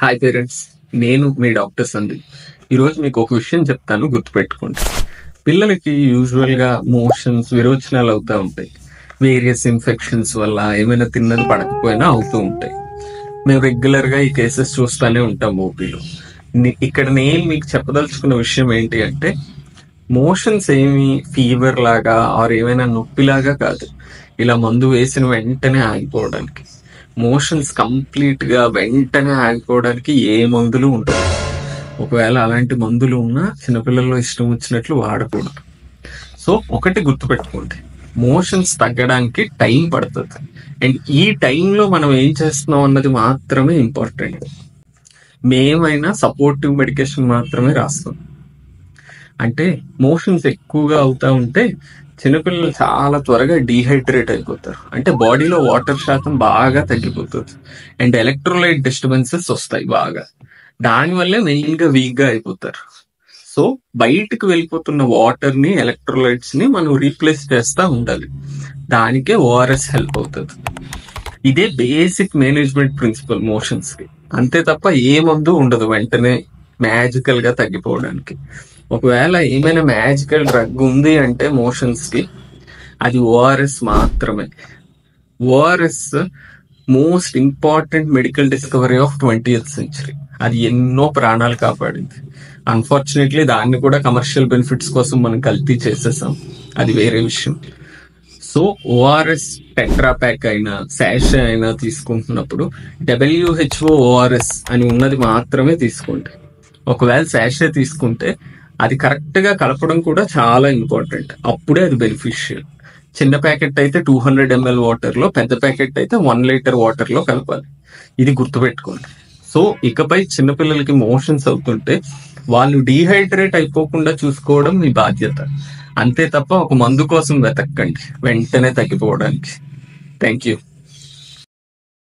Hi parents, నేను మీ doctor Sandeep. ఈరోజు మీకు ఒక విషయం చెప్తాను, గుర్తుపెట్టుకోండి. పిల్లలకి యూజువల్గా మోషన్స్, విరోచనాలు అవుతూ ఉంటాయి. వేరియస్ ఇన్ఫెక్షన్స్ వల్ల ఏమైనా తిన్నది పడకపోయినా అవుతూ ఉంటాయి. మేము రెగ్యులర్గా ఈ కేసెస్ చూస్తూనే ఉంటాం ఓపీలో. ఇక్కడ నేను మీకు చెప్పదలుచుకున్న విషయం ఏంటి అంటే, మోషన్స్ ఏమి ఫీవర్ లాగా ఆర్ ఏమైనా నొప్పిలాగా కాదు, ఇలా మందు వేసిన వెంటనే ఆగిపోవడానికి. మోషన్స్ కంప్లీట్ గా వెంటనే ఆగిపోవడానికి ఏ మందులు ఉండవు. ఒకవేళ అలాంటి మందులు ఉన్నా చిన్నపిల్లల్లో ఇష్టం వచ్చినట్లు వాడకూడదు. సో ఒకటి గుర్తుపెట్టుకోండి, మోషన్స్ తగ్గడానికి టైం పడుతుంది. అండ్ ఈ టైంలో మనం ఏం చేస్తున్నాం అన్నది మాత్రమే ఇంపార్టెంట్. మేమైనా సపోర్టివ్ మెడికేషన్ మాత్రమే రాస్తాం. అంటే మోషన్స్ ఎక్కువగా అవుతా ఉంటే చిన్నపిల్లలు చాలా త్వరగా డీహైడ్రేట్ అయిపోతారు. అంటే బాడీలో వాటర్ శాతం బాగా తగ్గిపోతుంది. అండ్ ఎలక్ట్రోలైట్ డిస్టర్బెన్సెస్ వస్తాయి బాగా. దానివల్లే మెయిన్ గా వీక్ గా అయిపోతారు. సో బయటకు వెళ్ళిపోతున్న వాటర్ ని, ఎలక్ట్రోలైట్స్ ని మనం రీప్లేస్ చేస్తూ ఉండాలి. దానికే ఓఆర్ఎస్ హెల్ప్ అవుతుంది. ఇదే బేసిక్ మేనేజ్మెంట్ ప్రిన్సిపల్ మోషన్స్ కి. అంతే తప్ప ఏ మందు ఉండదు వెంటనే మ్యాజికల్ గా తగ్గిపోవడానికి. ఒకవేళ ఏమైనా మ్యాజికల్ డ్రగ్ ఉంది అంటే మోషన్స్ కి, అది ఓఆర్ఎస్ మాత్రమే. ORS most important medical discovery of 20th century. అది ఎన్నో ప్రాణాలు కాపాడింది. అన్ఫార్చునేట్లీ దాన్ని కూడా కమర్షియల్ బెనిఫిట్స్ కోసం మనం కల్తీ చేసేసాం, అది వేరే విషయం. సో ఓఆర్ఎస్ టెట్రా ప్యాక్ అయినా శాషే అయినా తీసుకుంటున్నప్పుడు WHO ఓఆర్ఎస్ అని ఉన్నది మాత్రమే తీసుకోండి. ఒకవేళ శాషే తీసుకుంటే అది కరెక్ట్ గా కలపడం కూడా చాలా ఇంపార్టెంట్. అప్పుడే అది బెనిఫిషియల్. చిన్న ప్యాకెట్ అయితే 200 ml వాటర్ లో, పెద్ద ప్యాకెట్ అయితే 1 liter వాటర్ లో కలపాలి. ఇది గుర్తుపెట్టుకోండి. సో ఇకపై చిన్నపిల్లలకి మోషన్స్ అవుతుంటే వాళ్ళు డీహైడ్రేట్ అయిపోకుండా చూసుకోవడం మీ బాధ్యత. అంతే తప్ప ఒక మందు కోసం వెతక్కండి వెంటనే తగ్గిపోవడానికి. Thank you.